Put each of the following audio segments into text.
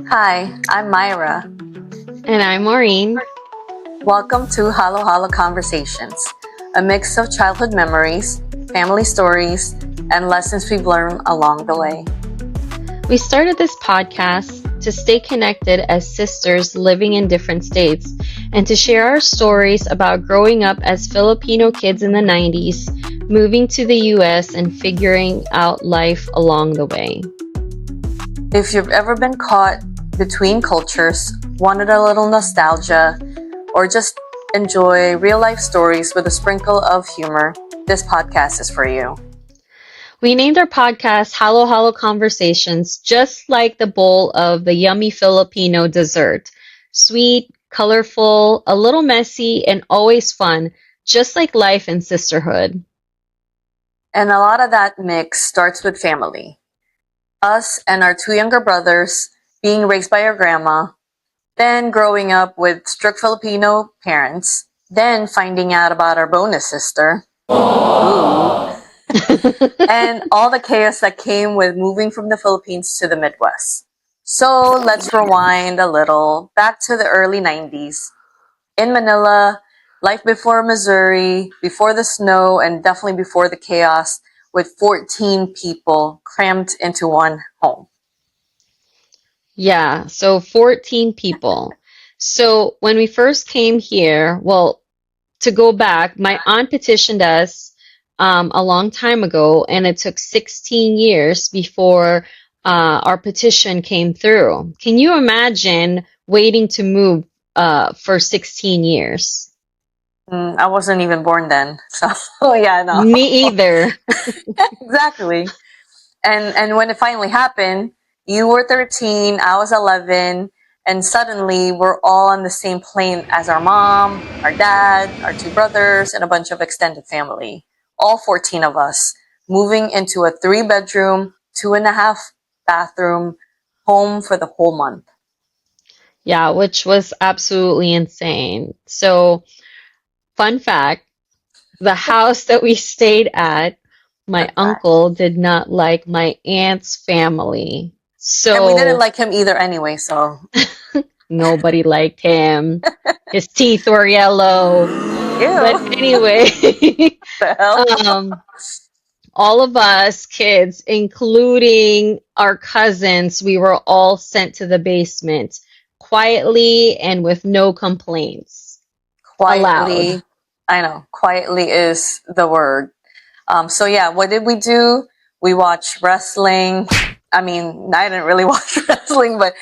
Hi, I'm Myra. And I'm Maureen. Welcome to Halo Halo Conversations, a mix of childhood memories, family stories, and lessons we've learned along the way. We started this podcast to stay connected as sisters living in different states and to share our stories about growing up as Filipino kids in the 90s, moving to the US, and figuring out life along the way. If you've ever been caught between cultures, wanted a little nostalgia, or just enjoy real life stories with a sprinkle of humor, this podcast is for you. We named our podcast Halo Halo Conversations just like the bowl of the yummy Filipino dessert. Sweet, colorful, a little messy, and always fun, just like life and sisterhood. And a lot of that mix starts with family. Us and our two younger brothers being raised by our grandma, then growing up with strict Filipino parents, then finding out about our bonus sister. Ooh. And all the chaos that came with moving from the Philippines to the Midwest. So let's rewind a little back to the early 90s. In Manila, life before Missouri, before the snow, and definitely before the chaos, with 14 people crammed into one home. Yeah, so 14 people. So when we first came here, well, to go back, my aunt petitioned us a long time ago, and it took 16 years before our petition came through. Can you imagine waiting to move for 16 years? I wasn't even born then. So, yeah, no. Me either. Exactly. And when it finally happened, you were 13, I was 11, and suddenly we're all on the same plane as our mom, our dad, our two brothers, and a bunch of extended family. All 14 of us moving into a 3-bedroom, 2.5 bathroom home for the whole month. Yeah, which was absolutely insane. So, fun fact, the house that we stayed at, my Fun fact. uncle did not like my aunt's family. And we didn't So like him either anyway, so. nobody liked him. His teeth were yellow. But Ew. anyway, The hell? um, all of us kids, including our cousins, we were all sent to the basement quietly and with no complaints allowed. Quietly. I know. Quietly is the word. So yeah, what did we do? We watched wrestling. I mean, I didn't really watch wrestling, but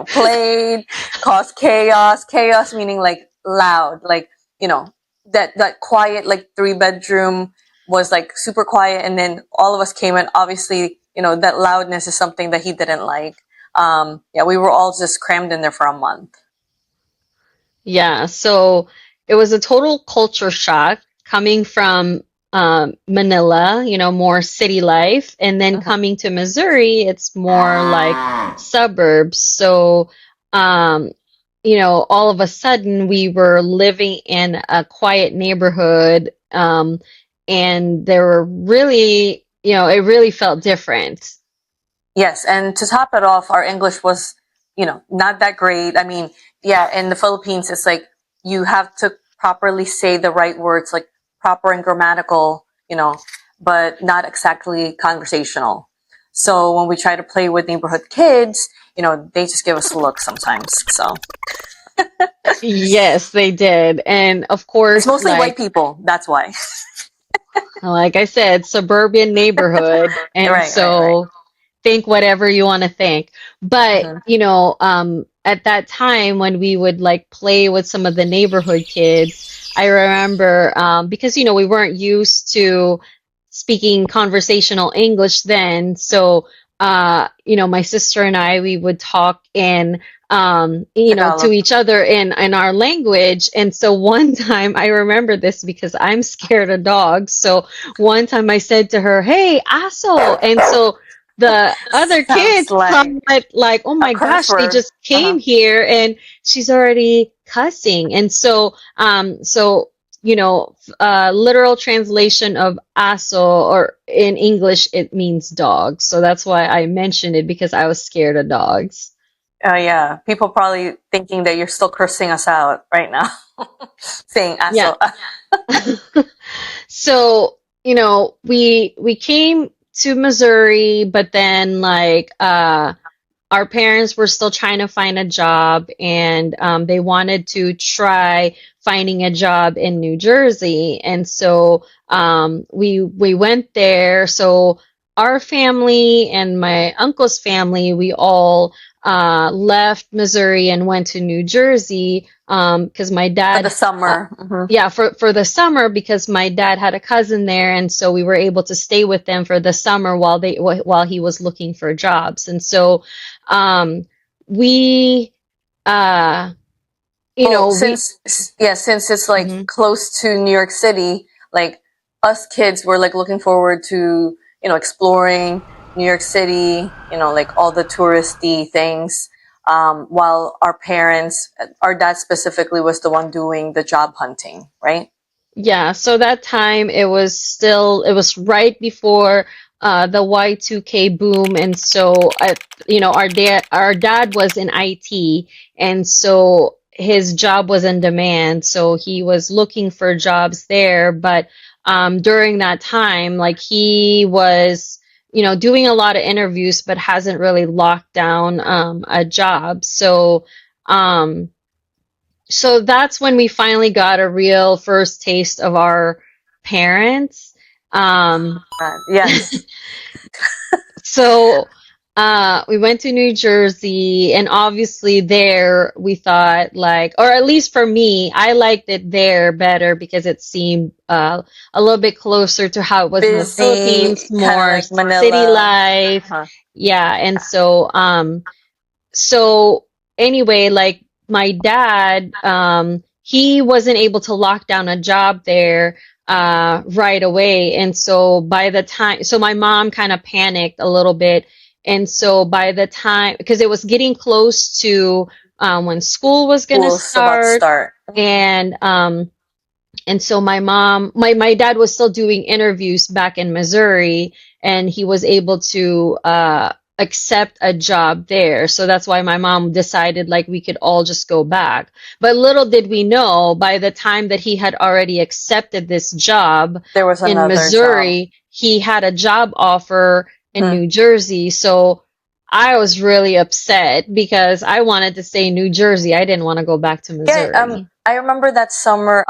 played, caused chaos. Chaos meaning like loud, like that quiet like 3-bedroom was like super quiet, and then all of us came in. Obviously, that loudness is something that he didn't like. Yeah, we were all just crammed in there for a month. Yeah, so it was a total culture shock coming from Manila, more city life, and then Mhm. coming to Missouri, it's more like suburbs. So, um, all of a sudden we were living in a quiet neighborhood, and there were really, it really felt different. Yes, and to top it off, our English was, not that great. I mean, yeah, in the Philippines, it's like you have to properly say the right words, like proper and grammatical, but not exactly conversational. So when we try to play with neighborhood kids, they just give us a look sometimes. So Yes, they did. And of it's course, mostly white people. That's why. like I said, suburban neighborhood. And Right. so think whatever you want to think. But, Hmm. at that time when we would like play with some of the neighborhood kids, I remember because, we weren't used to speaking conversational English then. So, my sister and I, we would talk in to Tagalog. each other in our language. And so one time I remember this because I'm scared of dogs. So one time I said to her, "Hey, aso." And so the other Sounds kids like thought like, "Oh a my curse gosh, they word. just came here and she's already cussing." And so literal translation of aso, or in English, it means dog. So that's why I mentioned it, because I was scared of dogs. Yeah, people probably thinking that you're still cursing us out right now, saying Yeah. "aso." So, we came to Missouri, but then like our parents were still trying to find a job, and they wanted to try finding a job in New Jersey. And so we went there. So our family and my uncle's family, we all left Missouri and went to New Jersey because my For the dad, summer. yeah, for the summer, because my dad had a cousin there, and so we were able to stay with them for the summer while he was looking for jobs. And so um we uh Well, we since it's like mhm. close to New York City, like us kids were like looking forward to, exploring New York City, like all the touristy things. While our parents, our dad specifically, was the one doing the job hunting, right? Yeah, so that time it was right before the Y2K boom. And so our dad was in IT, and so his job was in demand, so he was looking for jobs there. But during that time, like, he was doing a lot of interviews, but hasn't really locked down a job. Um so that's when we finally got a real first taste of our parents. Um, Yes. so we went to New Jersey, and obviously there we thought, like, or at least for me, I liked it there better because it seemed a little bit closer to how it was in the Philippines, Busy, kind of more like city Manila. life. Uh-huh. Yeah, and so anyway, like, my dad, he wasn't able to lock down a job there right away. And so so my mom kind of panicked a little bit. And so by the time, because it was getting close to when school was gonna School's about to start, start. and so my dad was still doing interviews back in Missouri, and he was able to accept a job there. So that's why my mom decided, like, we could all just go back. But little did we know, by the time that he had already accepted this job There was in another job. Missouri, he had a job offer in Hmm. New Jersey. So I was really upset because I wanted to stay in New Jersey. I didn't want to go back to Yeah, Missouri. I remember that summer.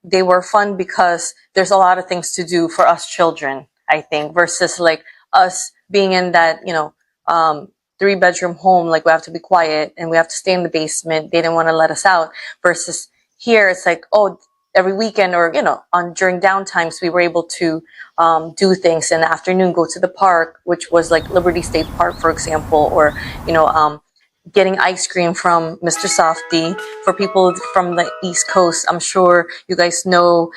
They were fun because there's a lot of things to do for us children, I think, versus like us being in that, three-bedroom home. Like, we have to be quiet and we have to stay in the basement. They didn't want to let us out. Versus here, it's like, oh, every weekend, or on during downtimes, we were able to do things in the afternoon, go to the park, which was like Liberty State Park, for example, or you know, um, getting ice cream from Mr. Softy. For people from the East Coast, I'm sure you guys know,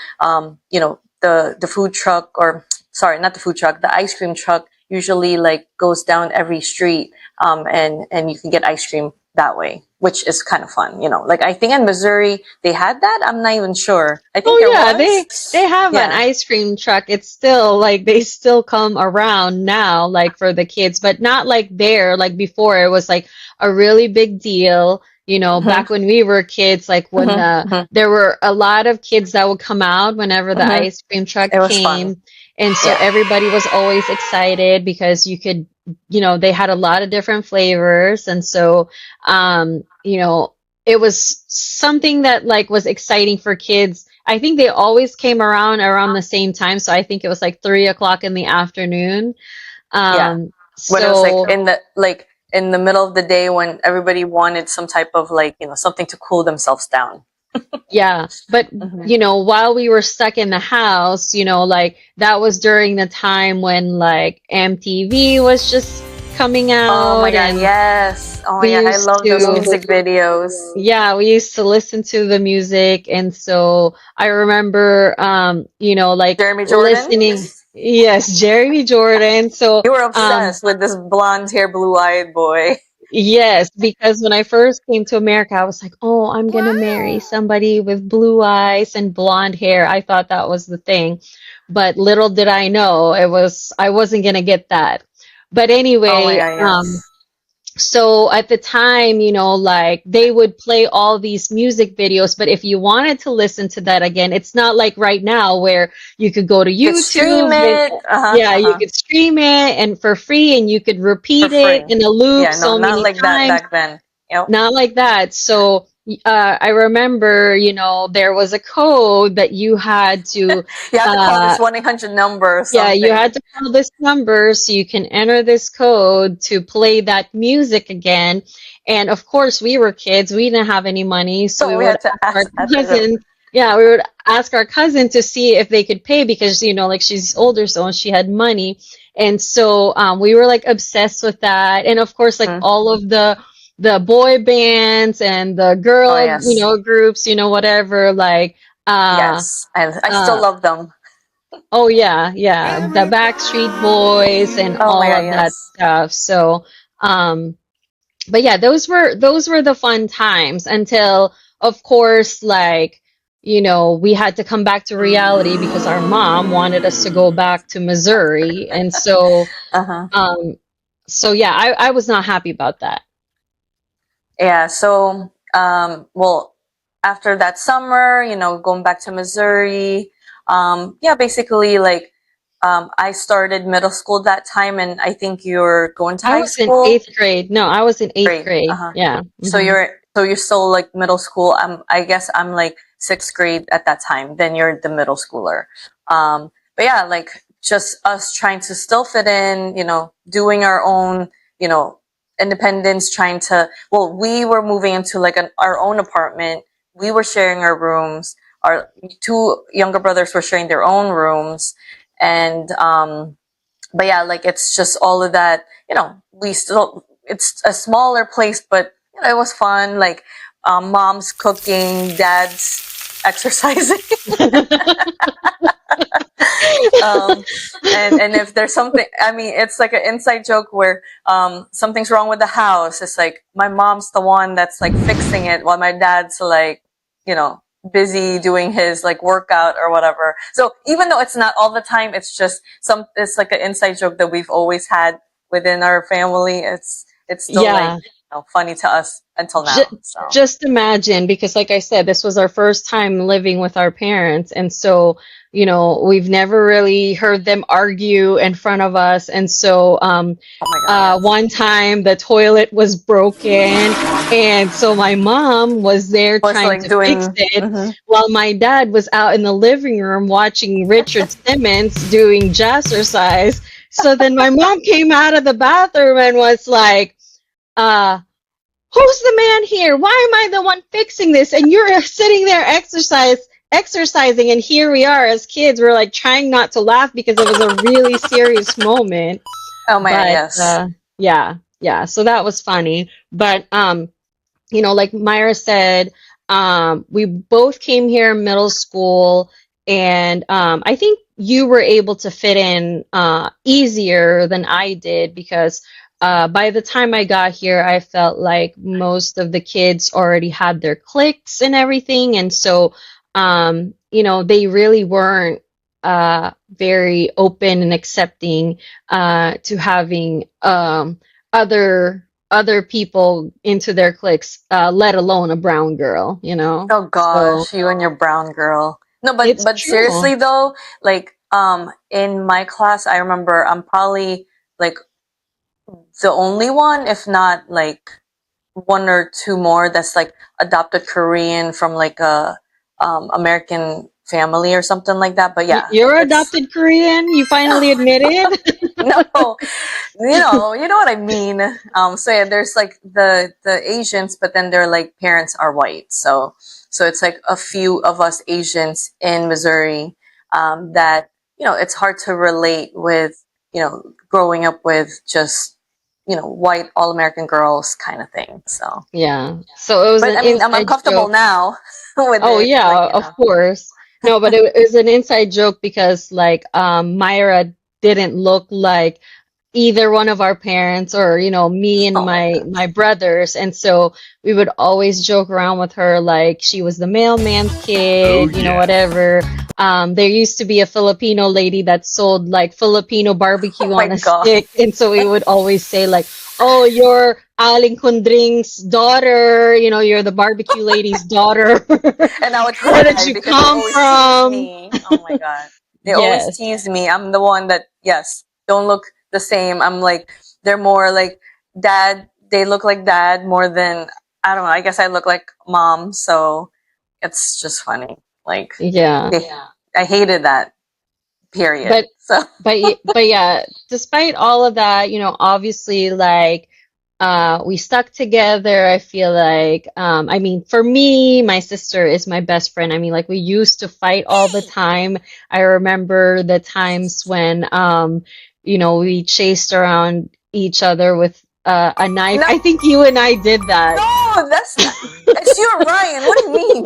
the food truck, or sorry, not the food truck, the ice cream truck usually like goes down every street, and you can get ice cream that way, which is kind of fun. Like, I think in Missouri they had that. I'm not even sure. I think Oh there yeah, they was. have an Yeah. ice cream truck. It's still like they still come around now, like, for the kids, but not like there, like before. It was like a really big deal, Hmm. back when we were kids, like when Hmm. Hmm. there were a lot of kids that would come out whenever the Hmm. ice cream truck It was fun. came. And so Yeah. everybody was always excited because they had a lot of different flavors. And so it was something that, like, was exciting for kids. I think they always came around the same time, so I think it was like 3 o'clock in the afternoon. Yeah. When it was like So in the middle of the day, when everybody wanted some type of, like, something to cool themselves down. yeah, but Hmm. while we were stuck in the house, like, that was during the time when, like, MTV was just coming Oh my out, god, and yes. Oh my we god, I used love those to music videos. Yeah, we used to listen to the music. And so I remember, like, Jeremy Jordan? listening. Yes, Jeremy Jordan. So, You were obsessed with this blonde hair, blue eyed boy. yes, because when I first came to America, I was like, oh, I'm gonna marry somebody with blue eyes and blonde hair. I thought that was the thing. But little did I know I wasn't gonna get that. But Oh my anyway, god, yes. So at the time, like they would play all these music videos, but if you wanted to listen to that again, it's not like right now where you could go to You could stream YouTube and it. yeah, you could stream it and for free and you could For repeat it free. in a loop Yeah, no, so not many like that times. back then. Yep. Not like that. So I remember, there was a code that you had to You have to call uh, this 1-800 number or yeah, you something. had to call this number so you can enter this code to play that music again. And of course, we were kids, we didn't have any money, so we So we would had to ask our ask at the. cousin, yeah, we would ask our cousin to see if they could pay because, like she's older, so she had money. And so we were like obsessed with that. And of course, like Mm. all of the boy bands and the Oh girl, yes, groups, whatever, like uh yes. I still uh love them. Oh yeah, yeah, the Backstreet Boys and Oh my all god, of that yes. stuff. So, um, but yeah, those were the fun times until, of course, like, we had to come back to reality because our mom wanted us to go back to Missouri, and Uh-huh. so yeah, I was not happy about that. Yeah. So, well, after that summer, going back to Missouri, yeah, basically, like, I started middle school that time, and I think you're going to I high was in school. eighth grade. No, I was in eighth Grade. grade. Uh-huh. Yeah. So you're still like middle school. I guess I'm like sixth grade at that time. Then you're the middle schooler. But yeah, like just us trying to still fit in, doing our own, you know, independence, trying to. Well, we were moving into like our own apartment. We were sharing our rooms. Our two younger brothers were sharing their own rooms, and but yeah, like it's just all of that. We still it's a smaller place, but it was fun. Like mom's cooking, dad's exercising. um, and if there's something, I mean, it's like an inside joke where something's wrong with the house. It's like my mom's the one that's like fixing it, while my dad's like, you know, busy doing his like workout or whatever. So even though it's not all the time, it's just it's like an inside joke that we've always had within our family. It's still like Yeah. funny to us until Just, now. So just imagine, because like I said, this was our first time living with our parents, and so, we've never really heard them argue in front of us. And so, oh my god, yes. one time the toilet was broken, and so my mom was there Was trying like to fix doing. it, Mhm. while my dad was out in the living room watching Richard Simmons doing jazzercise. So then my mom came out of the bathroom and was like, uh, who's the man here? Why am I the one fixing this? And you're sitting there exercising, and here we are as kids. We're like trying not to laugh because it was a really serious moment. Oh my god, But yes. yeah, yeah. So that was funny. But like Myra said, we both came here in middle school, and I think you were able to fit in easier than I did because by the time I got here, I felt like most of the kids already had their cliques and everything, and so they really weren't very open and accepting to having other people into their cliques, let alone a brown girl. Oh So gosh, you and your brown girl. No, but it's but true. seriously though, like in my class, I remember I'm probably like the only one, if not like one or two more, that's like adopted Korean from like a American family or something like that. But yeah, You're it's adopted Korean, you finally admitted. no, you know what I mean. So yeah, there's like the Asians, but then their like parents are white. So it's like a few of us Asians in Missouri that it's hard to relate with growing up with just white all American girls kind of thing. So, Yeah. So it was but an I mean, I'm inside comfortable joke. now with Oh it. Like yeah, of course. No, but it was an inside joke because like Myra didn't look like either one of our parents or me and Oh my my gosh. brothers. And so we would always joke around with her like she was the mailman's Oh, kid, yeah. whatever. There used to be a Filipino lady that sold like Filipino Oh barbecue my on a god. stick, and so we would always say like, oh, you're Aling Kundring's daughter, you're the barbecue lady's daughter. And I would Where did cry you because they come always tease from? me. Oh my god. They always Yes. tease me. I'm the one that, yes, don't look the same. I'm like, they're more like dad. They look like dad more than, I don't know. I guess I look like mom. So it's just funny. Like, Yeah. they, I hated that, period. But So, but yeah, despite all of that, obviously like we stuck together. I feel like I mean for me, my sister is my best friend. I mean like we used to fight all the time. I remember the times when we chased around each other with a knife. no, I think you and I did that. no, that's not, it's you and Ryan. What do you mean?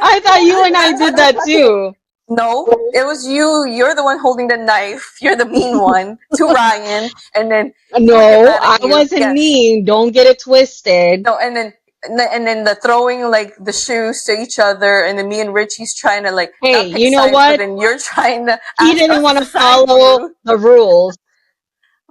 I thought you and I did that too. No, it was you. You're the one holding the knife. You're the mean one to Ryan, and then he would get No, mad I at you. wasn't Yes. mean. Don't get it twisted. No, and then the throwing like the shoes to each other, and then me and Richie's trying to like Hey, not pick you know sides, but what? then you're trying to He ask didn't us want to to side follow you. the rules,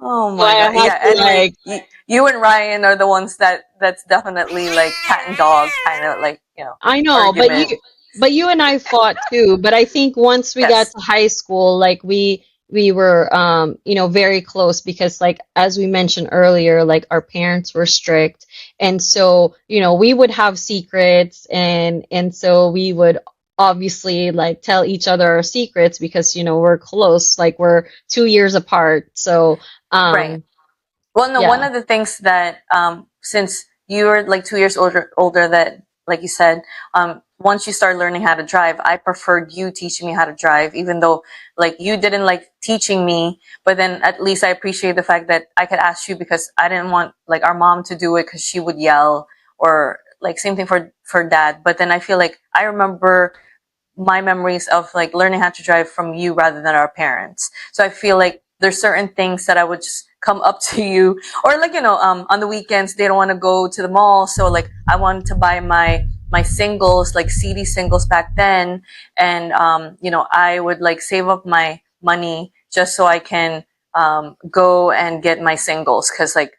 Oh so my I god. had Yeah. to Anyway, like, you and Ryan are the ones that's definitely like cat and dog kind of like I know, argument. but you and I fought too. But I think once we got Yes. to high school, like we were very close because like as we mentioned earlier, like our parents were strict. And so, we would have secrets and so we would obviously like tell each other our secrets because, we're close, like we're 2 years apart. So, Right. um Well, no, one yeah, of the things that since you're like 2 years older that like you said, once you start learning how to drive, I preferred you teaching me how to drive, even though like you didn't like teaching me, but then at least I appreciate the fact that I could ask you because I didn't want like our mom to do it because she would yell or like same thing for dad. But then I feel like I remember my memories of like learning how to drive from you rather than our parents. So I feel like there's certain things that I would just come up to you or like on the weekends they don't want to go to the mall, so like I wanted to buy my singles like CD singles back then, and I would like save up my money just so I can go and get my singles because like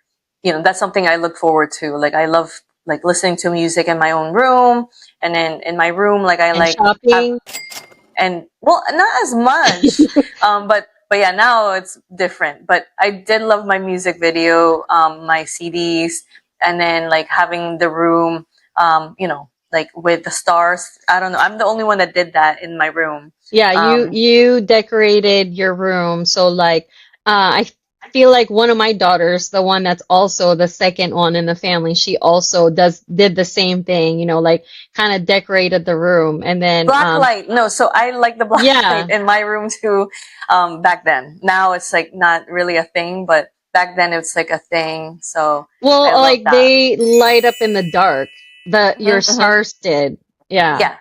that's something I look forward to. Like I love like listening to music in my own room, and then in my room like I and like have, shopping. and well not as much but yeah, now it's different, but I did love my music video, my CDs, and then like having the room like with the stars. I don't know, I'm the only one that did that in my room. Yeah, you um you decorated your room. So like I feel like one of my daughters, the one that's also the second one in the family, she also did the same thing, like kind of decorated the room. And then Black light, no, so I like the black light yeah. in my room too. Back then, now it's like not really a thing, but back then it's like a thing, so I Well, love like that. they light up in the dark. Your Hmm. stars did. Yeah. Yeah.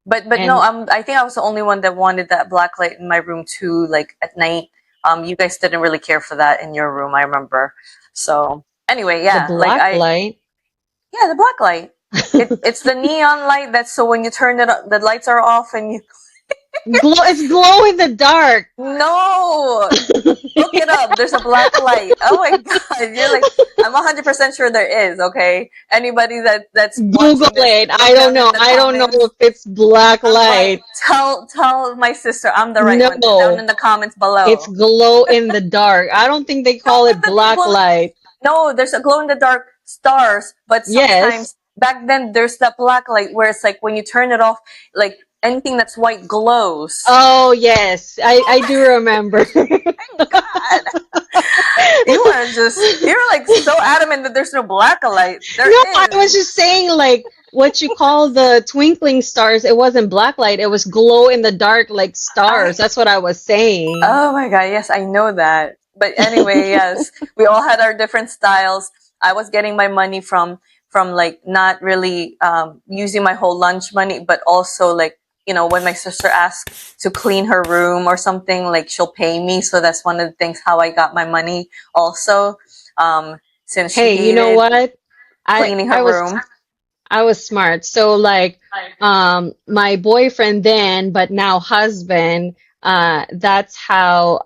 But no, And I think I was the only one that wanted that black light in my room too, like at night. You guys didn't really care for that in your room, I remember. So anyway, the yeah, like black light. yeah, the black light. It's the neon light that's so when you turn it, the lights are off and you, It's glow in the dark. no, look it up. There's a black light. Oh my god, you're like, I'm 100% sure there is. Okay, anybody that's Google watching this, it. I look don't down know. in the I don't know comments. if it's black I'm right. light. Tell my sister I'm the right one. Down No. in the comments It's below. glow in the dark. I don't think they No, call but it black well, light. no, there's a glow in the dark stars, but Yes. sometimes back then there's that black light where it's like when you turn it off, like anything that's white glows. Oh, yes. I do remember. God, you're like so adamant that there's no black light. There No, I was is. just saying like what you call the twinkling stars. It wasn't black light. It was glow in the dark like stars. I That's what I was saying. Oh my god, yes, I know that. But anyway, yes, we all had our different styles. I was getting my money from like not really using my whole lunch money, but also like when my sister asks to clean her room or something, like she'll pay me. So that's one of the things how I got my money also. Since she Hey, you know hated what? I cleaning her I was room. I was smart. So like my boyfriend then, but now husband, that's how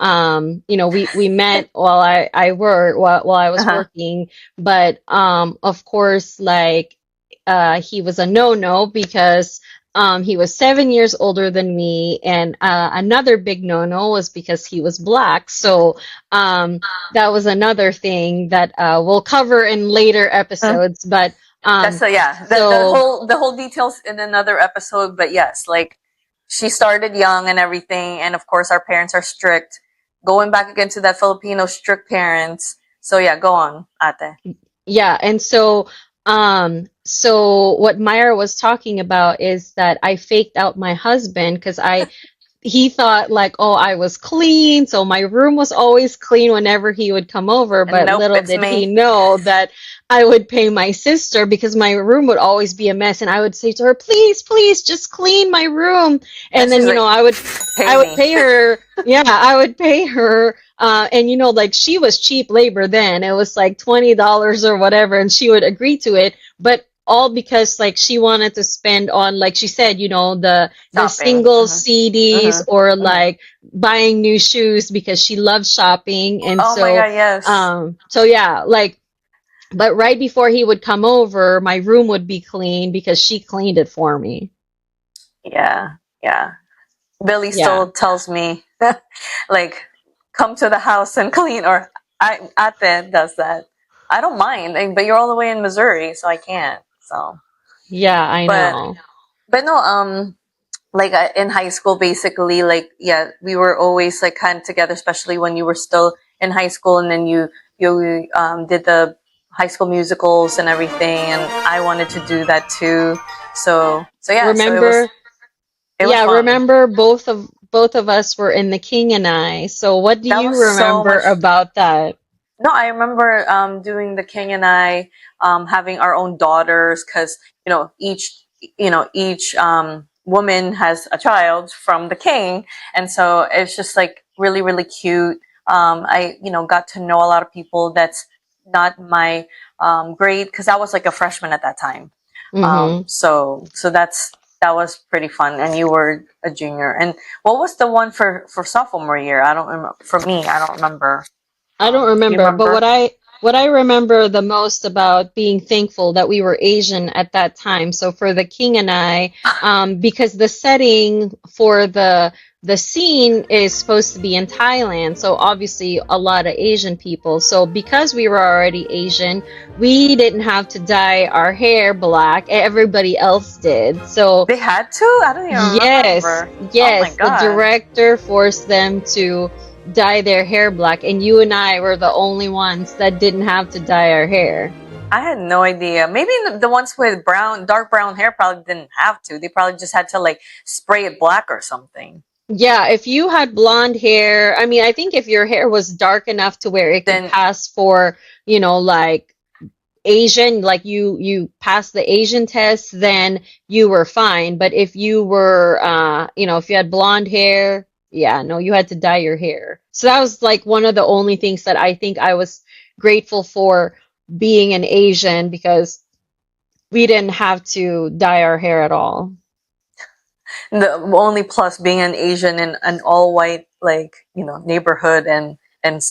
we met while I was Uh-huh. working. But of course like he was a no-no because he was 7 years older than me, and another big no-no was because he was black. So that was another thing that we'll cover in later episodes. But That's so yeah. so The whole details in another episode, but yes, like she started young and everything, and of course our parents are strict. Going back again to that Filipino strict parents. So yeah, go on, Ate. yeah, and so what Myra was talking about is that I faked out my husband because I he thought like, oh, I was clean, so my room was always clean whenever he would come over, And but nope, little it's did he me. know that I would pay my sister because my room would always be a mess, and I would say to her, please, please, just clean my room. And And then, she's like, I pay would me. pay her, yeah, I would pay her, and like she was cheap labor then. It was like $20 or whatever, and she would agree to it, but all because like she wanted to spend on, like she said, the Shopping. single Mm-hmm. CDs, Mm-hmm. or Mm-hmm. like buying new shoes because she loves shopping. And Oh my god, yes. so yeah, like, but right before he would come over, my room would be clean because she cleaned it for me. Yeah, yeah. Billy Yeah. still tells me, like, come to the house and clean, or Ate does that. I don't mind, but you're all the way in Missouri, so I can't. So, Yeah, I but know. no, like in high school, basically, like yeah, we were always like kind of together, especially when you were still in high school, and then you did the high school musicals and everything, and I wanted to do that too. So yeah, so Remember, it was yeah, fun. remember both of us were in The King and I. So what do That you was so remember much. about that? No, I remember doing the King and I, having our own daughters, because each woman has a child from the king, and so it's just like really really cute. I got to know a lot of people that's not my grade, because I was like a freshman at that time. Mm-hmm. So that was pretty fun, and you were a junior. And what was the one for sophomore year? I don't remember. For me, I don't remember. I don't You remember, but remember? what I remember the most about being thankful that we were Asian at that time. So for The King and I, because the setting for the scene is supposed to be in Thailand, so obviously a lot of Asian people. So because we were already Asian, we didn't have to dye our hair black. Everybody else did. So They had to? I don't even yes, remember. Oh my yes, the god. director forced them to dye their hair black, and you and I were the only ones that didn't have to dye our hair. I had no idea. Maybe the ones with dark brown hair probably didn't have to. They probably just had to like spray it black or something. Yeah, if you had blonde hair, I mean, I think if your hair was dark enough to where it could Then pass for, like Asian, like you passed the Asian test, then you were fine. But if you were, if you had blonde hair, yeah, no, you had to dye your hair. So that was like one of the only things that I think I was grateful for being an Asian, because we didn't have to dye our hair at all. the only plus being an Asian in an all white like neighborhood and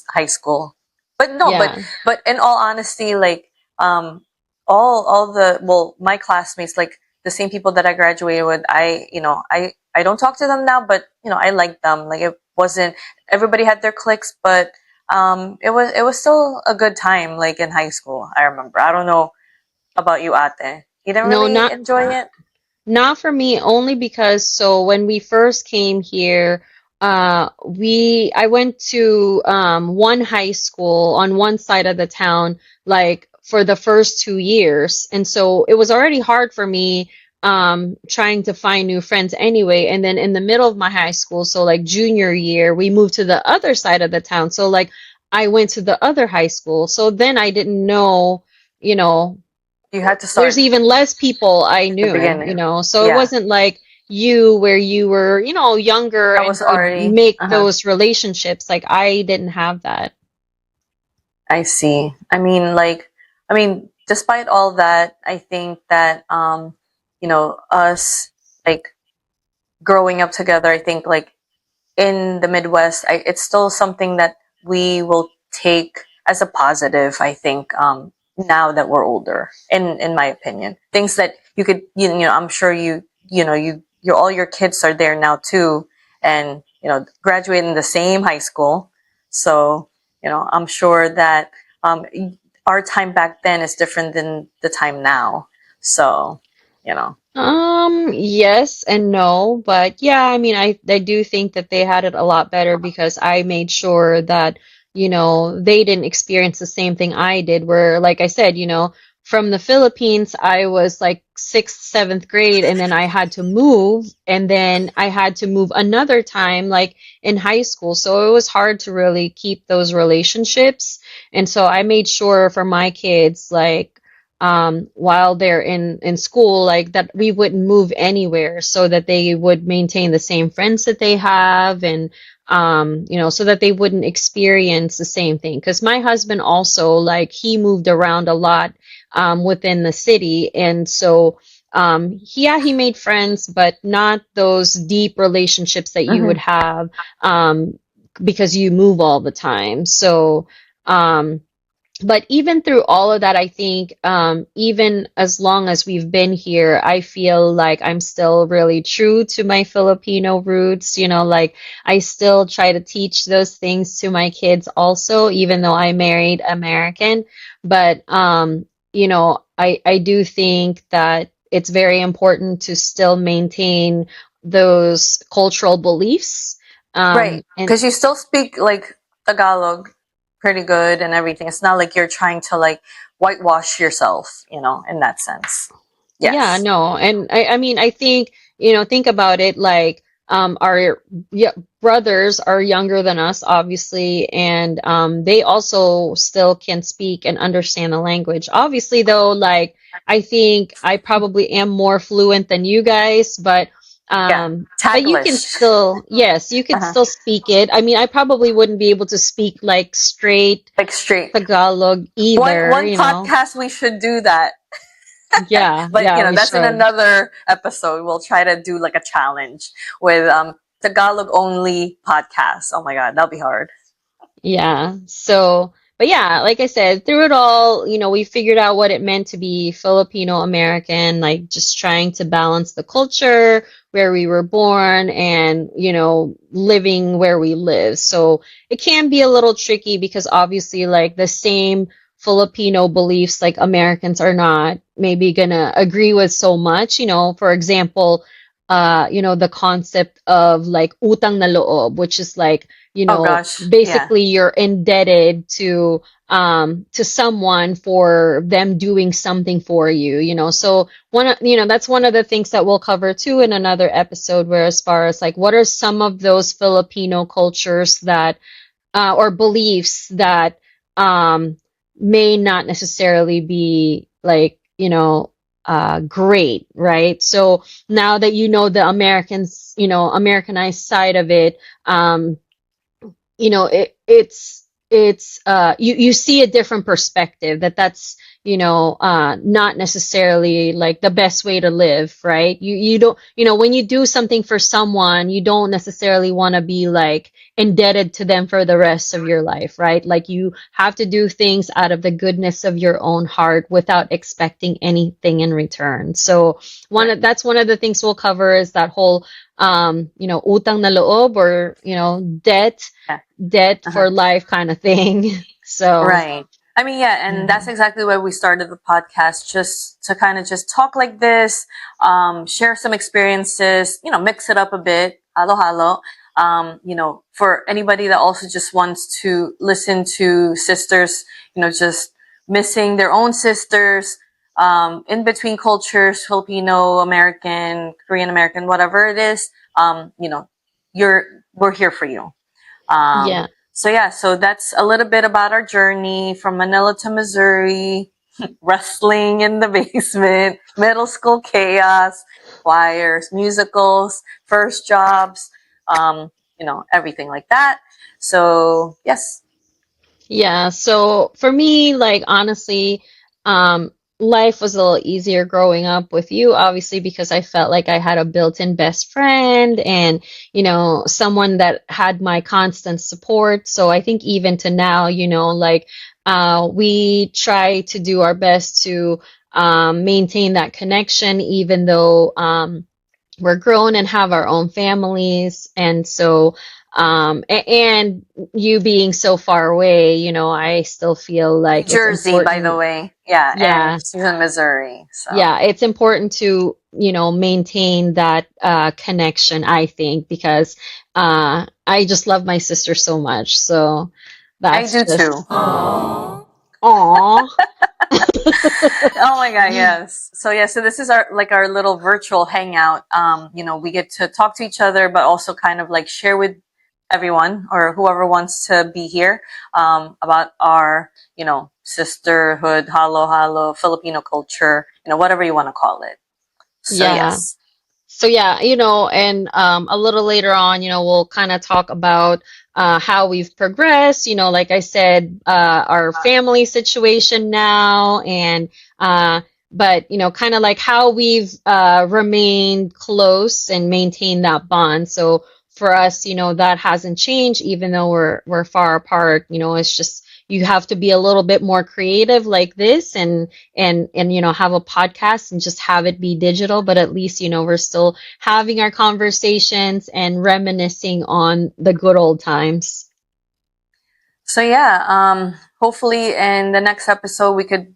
high school. But no, Yeah. but in all honesty, like all the well my classmates, like the same people that I graduated with, I don't talk to them now, but I like them. Like it wasn't everybody had their cliques, but it was still a good time, like in high school. I remember. I don't know about you, Ate. You didn't No, really not enjoy it? Not for me, only because so when we first came here, I went to one high school on one side of the town, like for the first 2 years, and so it was already hard for me trying to find new friends anyway. And then in the middle of my high school, so like junior year, we moved to the other side of the town. So like I went to the other high school. So then I didn't know, you know You had to there's start even less people I the knew, beginning. so it Yeah. wasn't like you where you were, younger I and was could already. make Uh-huh. those relationships. Like I didn't have that. I see. Despite all that, I think that us like growing up together, I think like in the Midwest, it's still something that we will take as a positive. I think now that we're older, in my opinion, things that you could, I'm sure you all your kids are there now too, and graduating the same high school. So I'm sure that um, our time back then is different than the time now. So you know, Yes and no, but yeah, I mean, I do think that they had it a lot better because I made sure that, they didn't experience the same thing I did, where, like I said, from the Philippines, I was like sixth, seventh grade, and then I had to move, and then I had to move another time, like in high school. So it was hard to really keep those relationships. And so I made sure for my kids, like, while they're in school, like that we wouldn't move anywhere so that they would maintain the same friends that they have, and so that they wouldn't experience the same thing. Because my husband also, like, he moved around a lot within the city, and so yeah, he made friends, but not those deep relationships that you would mhm. have because you move all the time. So um but even through all of that, I think even as long as we've been here, I feel like I'm still really true to my Filipino roots. Like I still try to teach those things to my kids also, even though I married American. But I do think that it's very important to still maintain those cultural beliefs. Right, And because you still speak like Tagalog pretty good and everything. It's not like you're trying to like whitewash yourself, in that sense. Yeah, Yes. no, and I mean, I think, think about it like, our yeah, brothers are younger than us, obviously, and they also still can speak and understand the language. Obviously, though, like, I think I probably am more fluent than you guys, Yeah. but you can Taglish. still, yes, you could Uh-huh. still speak it. I mean, I probably wouldn't be able to speak like straight Like straight. Tagalog One either, one podcast we should do that. Yeah, But yeah, we that's in should. another episode. We'll try to do like a challenge with Tagalog only podcast. Oh my god, that'll be hard. Yeah. So, but yeah, like I said, through it all, we figured out what it meant to be Filipino-American, like just trying to balance the culture where we were born and, living where we live. So it can be a little tricky because obviously, like the same Filipino beliefs, like Americans are not maybe gonna agree with so much. For example, the concept of like utang na loob, which is like, Oh gosh. Yeah. basically you're indebted to someone for them doing something for you, so that's one of the things that we'll cover too in another episode, where as far as like what are some of those Filipino cultures that or beliefs that um may not necessarily be like, great, right? So now that the Americans, Americanized side of it, it's you see a different perspective, that's not necessarily like the best way to live, right? You don't, when you do something for someone, you don't necessarily want to be like indebted to them for the rest of your life, right? Like you have to do things out of the goodness of your own heart without expecting anything in return. So Right. that's one of the things we'll cover, is that whole utang na loob, or Yeah. debt Uh-huh. for life kind of thing. So, Right. I mean, yeah, and that's mhm. exactly why we started the podcast, just to kind of just talk like this, share some experiences, mix it up a bit, halo halo. For anybody that also just wants to listen to sisters, just missing their own sisters, in between cultures, Filipino American, Korean American, whatever it is, we're here for you. Um, Yeah. so yeah, so that's a little bit about our journey from Manila to Missouri. wrestling in the basement, middle school chaos, choirs, musicals, first jobs, everything like that. So, yes. Yeah, so for me, like honestly, um, life was a little easier growing up with you, obviously, because I felt like I had a built-in best friend and, someone that had my constant support. So I think even to now, like we try to do our best to maintain that connection, even though we're grown and have our own families. And so, and you being so far away, I still feel New like it's Jersey, by the important. way. Yeah, and Yeah, she's in Missouri. So, yeah, it's important to, maintain that connection, I think, because I just love my sister so much. So I that's do too. just, aw. Oh my God, yes. So yeah, so this is our little virtual hangout. We get to talk to each other, but also kind of like share with everyone or whoever wants to be here about our, sisterhood, halo halo, Filipino culture, whatever you want to call it. So Yeah. yes. So yeah, and a little later on, we'll kind of talk about how we've progressed. Like I said, our family situation now, and but kind of like how we've remained close and maintained that bond. So for us, that hasn't changed, even though we're far apart. It's just you have to be a little bit more creative like this, and have a podcast and just have it be digital, but at least we're still having our conversations and reminiscing on the good old times. So yeah, hopefully in the next episode we could,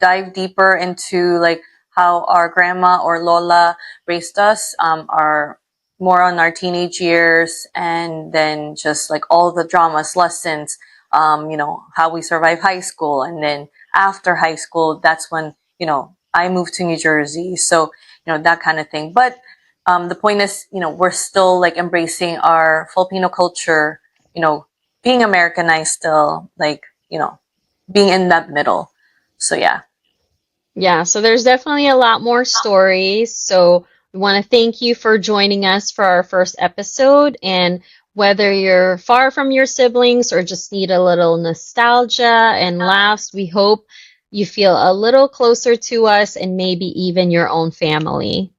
dive deeper into like how our grandma or Lola raised us, our more on our teenage years, and then just like all the dramas, lessons, how we survive high school, and then after high school, that's when I moved to New Jersey, so that kind of thing. But the point is, we're still like embracing our Filipino culture, being Americanized still, like, being in that middle. So yeah. Yeah, so there's definitely a lot more stories. So we want to thank you for joining us for our first episode. And whether you're far from your siblings or just need a little nostalgia and laughs, we hope you feel a little closer to us and maybe even your own family.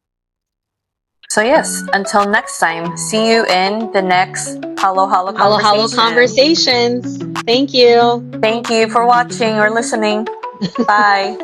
So yes, until next time, see you in the next Halo Halo Halo Halo conversation. Conversations. Thank you. Thank you for watching or listening. Bye.